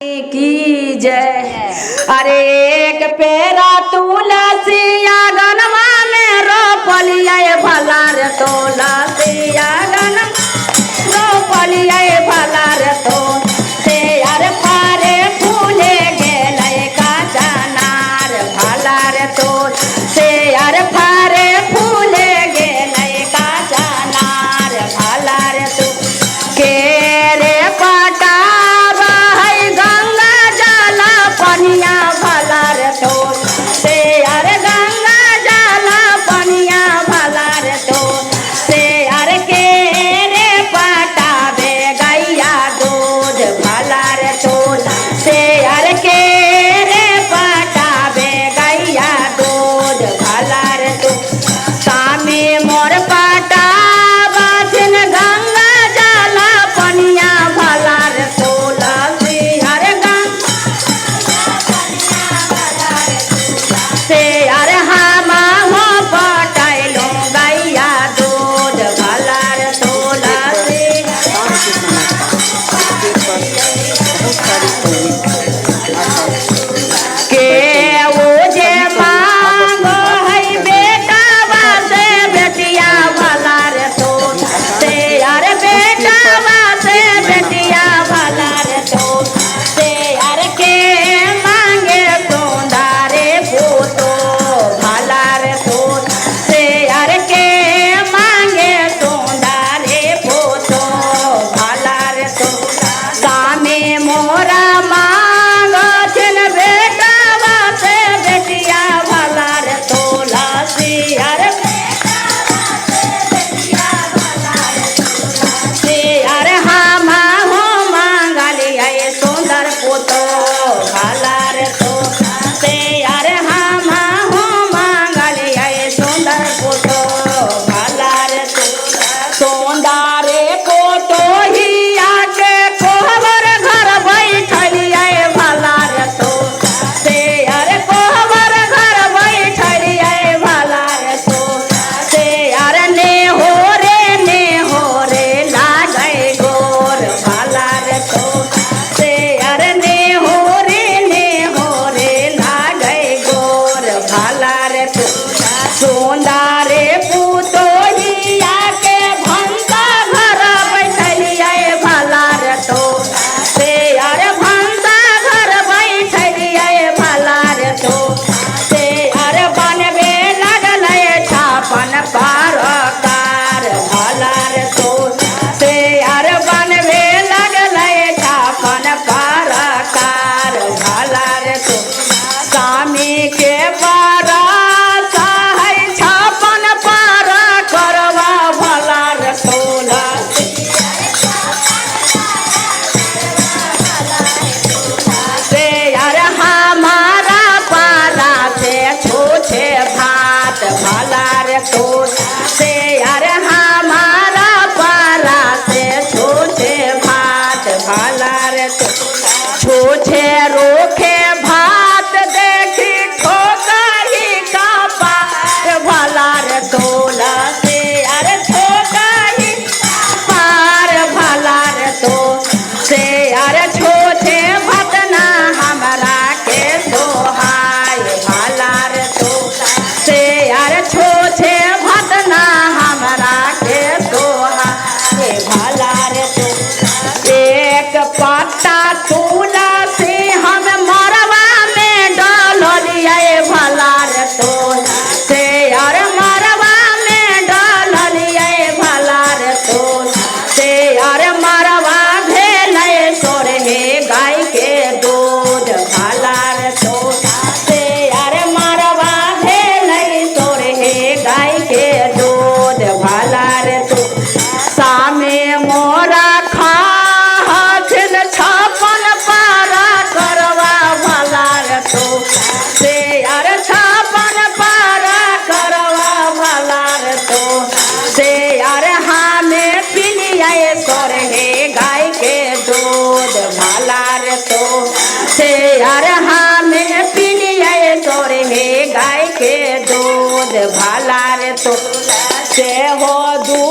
की जय। अरे एक पेरा तुलसी आंगनवा में रोपलिए भला रे तुलसी आंगन रोपलिए भला रे तो से यार फारे फूले गेले का जनार भला रे तो से यार फारे फूले गेले का जनार भला रे तो के रे पटा पनिया भला रे तो से यार गंगा जला पनिया भला रे तो से यार के रे पटावे गैया दूध भला रे तो से यार के रे पटावे गैया दूध भला रे तो सामी मोर पटावा दिन गंगा जला पनिया भला रे तो से अरे हम हो पटाइलो गैया दूध भला रे तुलसी के वो जे मांगो है बेटा से बेटिया भला रे तो से अरे बेटा से बेटिया भला रे तो से अरे के मांगे सोंदारे पूतो भला रे तो से यार के मांगे सोंदारे पूतो भला रे तो सामे मोरा मांगो छिन बेटा से बेटिया भला रे तुलसी यार से यार हम हो मांगलिए सुंदर पूतो भला रे तो से यार हम हो मांगलिए सुंदर पूतो भला रे तो सुंदरे पूतो ही आके कोहबर घर बैठलिए भला रे तो से यार कोहबर घर बैठलिए भला रे तो से यार ने हो रे लागे गोर भला रे तो से यार ने हो रे लागे गोर भला रे तो सुंदरे पूतो ही आके भंसा घर बैठलिए भला रे तो से यार भंसा घर बैठलिए भला रे तो से यार बनबे लगले छापन पारकार भला रे तो से यार बनबे लगले छापन पारकार भला रे तो स्वामी के पारा छापन पारा करवा भला रे तुलसी से यार हमारा पारा से छूछे भात भला रे तो से यार हमारा पारा से छूछे भात भला रे तो छूछे रोखे भात देखी ठोकही का पार भला रे तुलसी अरे ठोकही पार भला रे तो से अरे छोछे भतना हमरा के सोहाय भला रे तो से अरे छोछे भतना हमरा के सोहाय भला रे तो एक पत्ता तुलसी हम मरवा में डालिए भला रे तो से यार मरवा में डालिए भला रे तो से यार मरवा भेले सोरहे गाय के दूध भला रे तो से यार मरवा भेले सोरहे गाय के दूध भला रे तो सामे मोरा खा छापन पारा करवा भला रे तो से यार छापन पारा करवा भला रे तो से यार हमें पिलिए सोरहे गाय के दूध भला रे तो से यार हमें पिलिए सोरहे गाय के दूध भला रे तो से हो दूध